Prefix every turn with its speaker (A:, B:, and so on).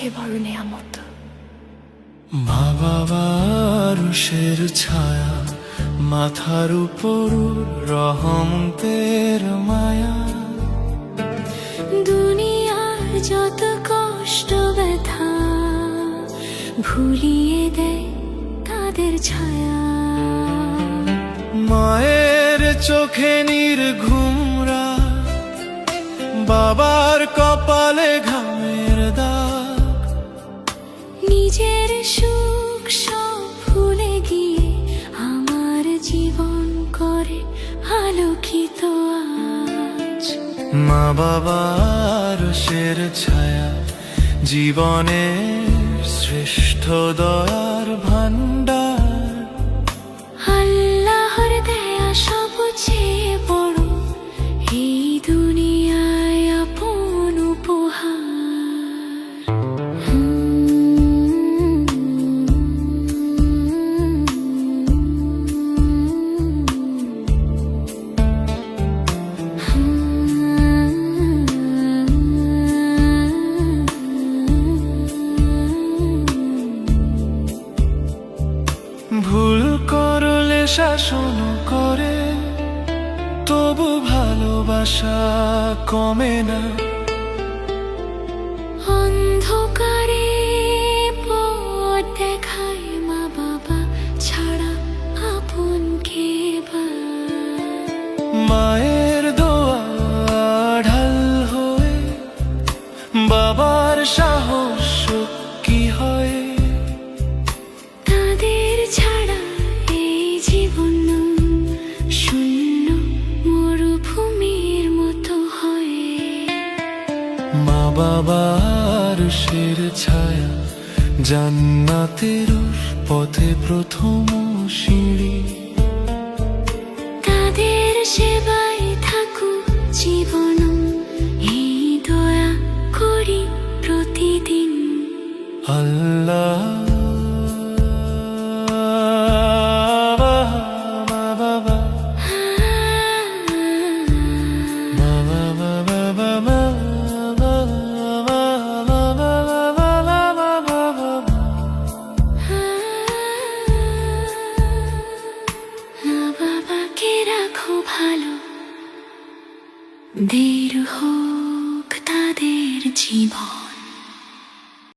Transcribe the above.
A: সবচেয়ে বড় নেয়ামত।
B: মা বাবার রুষের ছায়া, মাথার উপর রহমতের মায়া।
A: দুনিয়ার যত কষ্ট ব্যথা ভুলিয়ে দেয় তাদের ছায়া।
B: মায়ের চোখে নির্ঘুমরা, বাবার কপালে ঘামের দাগ।
A: নিজের সুখ সব ভুলে গিয়ে আমার জীবন করে আলোকিত আজ।
B: মা বাবার রুষের ছায়া, জীবনের শ্রেষ্ঠ দয়ার ভান্ডার।
A: আল্লাহর দেয়া সবচেয়ে বড় এই দুনিয়ায় আপন উপহার।
B: ভুল করলে শাসন করে, তবু ভালোবাসা কমে না।
A: অন্ধকারে পথ দেখায় মা বাবা ছাড়া আপন কে বা।
B: মায়ের দোয়া ঢাল হয়ে, বাবার সাহস কি হয়।
A: তাদের ছাড়া এই জীবন শূন্য মরুভূমির মতো হয়।
B: মা বাবার রুষের ছায়া, জান্নাতের পথে প্রথম সিঁড়ি।
A: তাদের সেবায় থাকুক জীবন, এই দয়া করি প্রতিদিন।
B: আল্লাহ
A: বাবাকে রাখো ভালো, দের হোক তাদের জীবন।